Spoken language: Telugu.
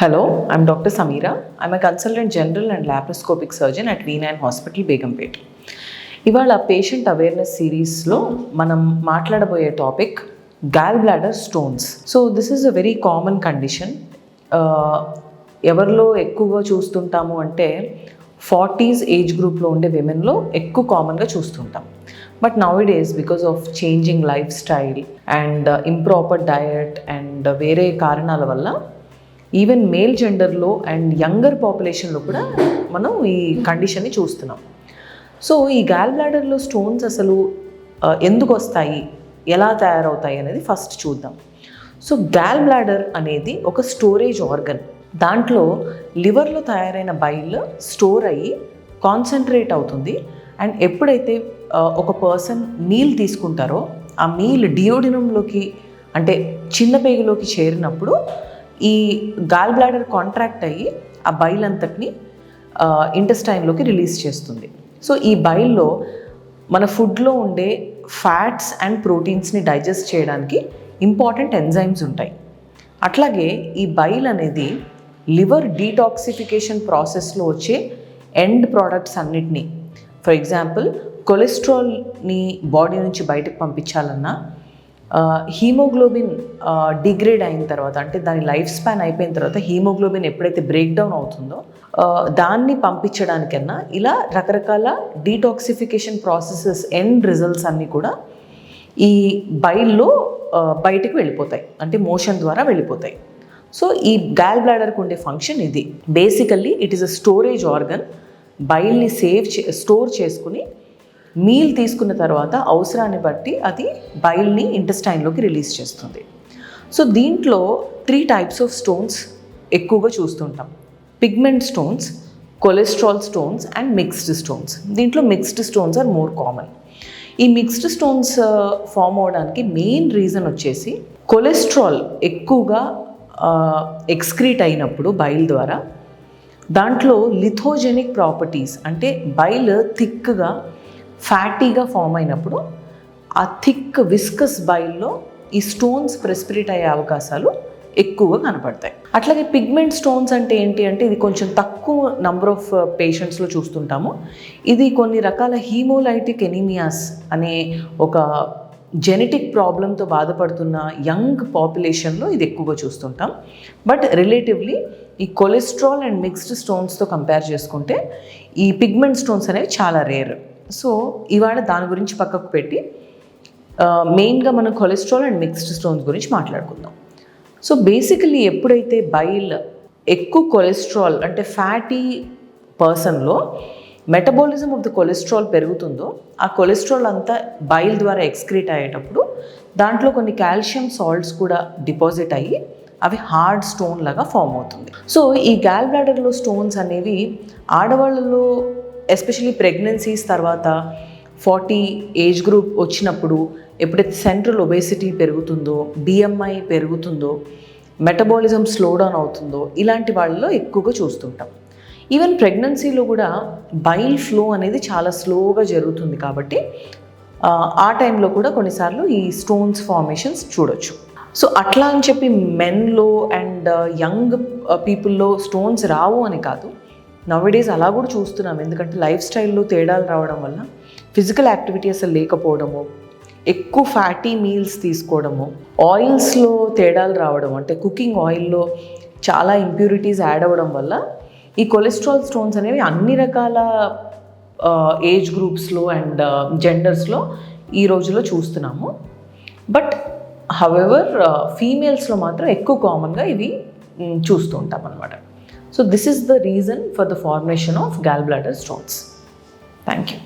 Hello, I'm Dr. Samira. I'm a consultant general and laparoscopic surgeon at V9 Hospital, Begumpet. ఇవాళ పేషెంట్ అవేర్నెస్ సిరీస్లో మనం మాట్లాడబోయే topic gall bladder stones. So this is a very common condition. ఎవరిలో ఎక్కువగా చూస్తుంటాము అంటే 40s ఏజ్ గ్రూప్లో ఉండే విమెన్లో ఎక్కువ కామన్గా చూస్తుంటాం. But nowadays because of changing lifestyle and improper diet and వేరే కారణాల వల్ల ఈవెన్ మేల్ జెండర్లో అండ్ యంగర్ పాపులేషన్లో కూడా మనం ఈ కండిషన్ని చూస్తున్నాం. సో ఈ గాల్ బ్లాడర్లో స్టోన్స్ అసలు ఎందుకు వస్తాయి, ఎలా తయారవుతాయి అనేది ఫస్ట్ చూద్దాం. సో గాల్ బ్లాడర్ అనేది ఒక స్టోరేజ్ ఆర్గన్. దాంట్లో లివర్లో తయారైన బైల్ స్టోర్ అయ్యి కాన్సన్ట్రేట్ అవుతుంది. అండ్ ఎప్పుడైతే ఒక పర్సన్ మీల్ తీసుకుంటారో ఆ మీల్ డియోడినంలోకి అంటే చిన్న పేగులోకి చేరినప్పుడు ఈ గాల్ బ్లాడర్ కాంట్రాక్ట్ అయ్యి ఆ బైల్ అంతటిని ఇంటెస్టైన్లోకి రిలీజ్ చేస్తుంది. సో ఈ బైల్లో మన ఫుడ్లో ఉండే ఫ్యాట్స్ అండ్ ప్రోటీన్స్ని డైజెస్ట్ చేయడానికి ఇంపార్టెంట్ ఎంజైమ్స్ ఉంటాయి. అట్లాగే ఈ బైల్ అనేది లివర్ డీటాక్సిఫికేషన్ ప్రాసెస్లో వచ్చే ఎండ్ ప్రోడక్ట్స్ అన్నిటినీ, ఫర్ ఎగ్జాంపుల్ కొలెస్ట్రాల్ని బాడీ నుంచి బయటకు పంపించాలన్నా, హీమోగ్లోబిన్ డిగ్రేడ్ అయిన తర్వాత అంటే దాని లైఫ్ స్పాన్ అయిపోయిన తర్వాత హీమోగ్లోబిన్ ఎప్పుడైతే బ్రేక్ డౌన్ అవుతుందో దాన్ని పంపించడానికన్నా ఇలా రకరకాల డీటాక్సిఫికేషన్ ప్రాసెసెస్ ఎండ్ రిజల్ట్స్ అన్నీ కూడా ఈ బైల్లో బయటకు వెళ్ళిపోతాయి, అంటే మోషన్ ద్వారా వెళ్ళిపోతాయి. సో ఈ గాల్ బ్లాడర్కి ఉండే ఫంక్షన్ ఇది. Basically it is a storage organ. బైల్ని స్టోర్ చేసుకుని మీల్ తీసుకున్న తర్వాత అవసరాన్ని బట్టి అది బైల్ని ఇంటెస్టైన్లోకి రిలీజ్ చేస్తుంది. సో దీంట్లో 3 types ఆఫ్ స్టోన్స్ ఎక్కువగా చూస్తుంటాం: pigment stones, cholesterol stones and mixed stones. దీంట్లో mixed stones are more common. ఈ మిక్స్డ్ స్టోన్స్ ఫామ్ అవడానికి మెయిన్ రీజన్ వచ్చేసి కొలెస్ట్రాల్ ఎక్కువగా ఎక్స్క్రీట్ అయినప్పుడు బైల్ ద్వారా దాంట్లో లిథోజెనిక్ ప్రాపర్టీస్ అంటే బైల్ థిక్గా ఫ్యాటీగా ఫామ్ అయినప్పుడు ఆ థిక్ విస్కస్ బైల్లో ఈ స్టోన్స్ ప్రెసిపిరేట్ అయ్యే అవకాశాలు ఎక్కువగా కనపడతాయి. అట్లాగే పిగ్మెంట్ స్టోన్స్ అంటే ఏంటి అంటే ఇది కొంచెం తక్కువ నంబర్ ఆఫ్ పేషెంట్స్లో చూస్తుంటాము. ఇది కొన్ని రకాల హీమోలైటిక్ ఎనీమియాస్ అనే ఒక జెనెటిక్ ప్రాబ్లంతో బాధపడుతున్న యంగ్ పాపులేషన్లో ఇది ఎక్కువగా చూస్తుంటాం. బట్ రిలేటివ్లీ ఈ కొలెస్ట్రాల్ అండ్ మిక్స్డ్ స్టోన్స్తో కంపేర్ చేసుకుంటే ఈ పిగ్మెంట్ స్టోన్స్ అనేవి చాలా రేర్. సో ఇవాళ దాని గురించి పక్కకు పెట్టి మెయిన్గా మనం కొలెస్ట్రాల్ అండ్ మిక్స్డ్ స్టోన్స్ గురించి మాట్లాడుకుందాం. సో బేసికలీ ఎప్పుడైతే బైల్ ఎక్కువ కొలెస్ట్రాల్ అంటే ఫ్యాటీ పర్సన్లో మెటబాలిజం ఆఫ్ ద కొలెస్ట్రాల్ పెరుగుతుందో ఆ కొలెస్ట్రాల్ అంతా బైల్ ద్వారా ఎక్స్క్రీట్ అయ్యేటప్పుడు దాంట్లో కొన్ని కాల్షియం సాల్ట్స్ కూడా డిపాజిట్ అయ్యి అవి హార్డ్ స్టోన్ లాగా ఫామ్ అవుతుంది. సో ఈ గాల్ బ్లాడర్లో స్టోన్స్ అనేవి ఆడవాళ్ళలో ఎస్పెషలీ ప్రెగ్నెన్సీస్ తర్వాత 40 ఏజ్ గ్రూప్ వచ్చినప్పుడు ఎప్పుడైతే సెంట్రల్ ఒబేసిటీ పెరుగుతుందో, బిఎంఐ పెరుగుతుందో, మెటబాలిజం స్లో డౌన్ అవుతుందో ఇలాంటి వాళ్ళలో ఎక్కువగా చూస్తుంటాం. ఈవెన్ ప్రెగ్నెన్సీలో కూడా బైల్ ఫ్లో అనేది చాలా స్లోగా జరుగుతుంది కాబట్టి ఆ టైంలో కూడా కొన్నిసార్లు ఈ స్టోన్స్ ఫార్మేషన్స్ చూడొచ్చు. సో అట్లా అని చెప్పి మెన్లో అండ్ యంగ్ పీపుల్లో స్టోన్స్ రావు అని కాదు. నౌ-ఏ-డేస్ అలా కూడా చూస్తున్నాం. ఎందుకంటే లైఫ్ స్టైల్లో తేడాలు రావడం వల్ల ఫిజికల్ యాక్టివిటీ అసలు లేకపోవడము, ఎక్కువ ఫ్యాటీ మీల్స్ తీసుకోవడము, ఆయిల్స్లో తేడాలు రావడం అంటే కుకింగ్ ఆయిల్లో చాలా ఇంప్యూరిటీస్ యాడ్ అవ్వడం వల్ల ఈ కొలెస్ట్రాల్ స్టోన్స్ అనేవి అన్ని రకాల ఏజ్ గ్రూప్స్లో అండ్ జెండర్స్లో ఈ రోజుల్లో చూస్తున్నాము. బట్ హవెవర్ ఫీమేల్స్లో మాత్రం ఎక్కువ కామన్గా ఇవి చూస్తూ ఉంటాం అన్నమాట. So this is the reason for the formation of gallbladder stones. Thank you.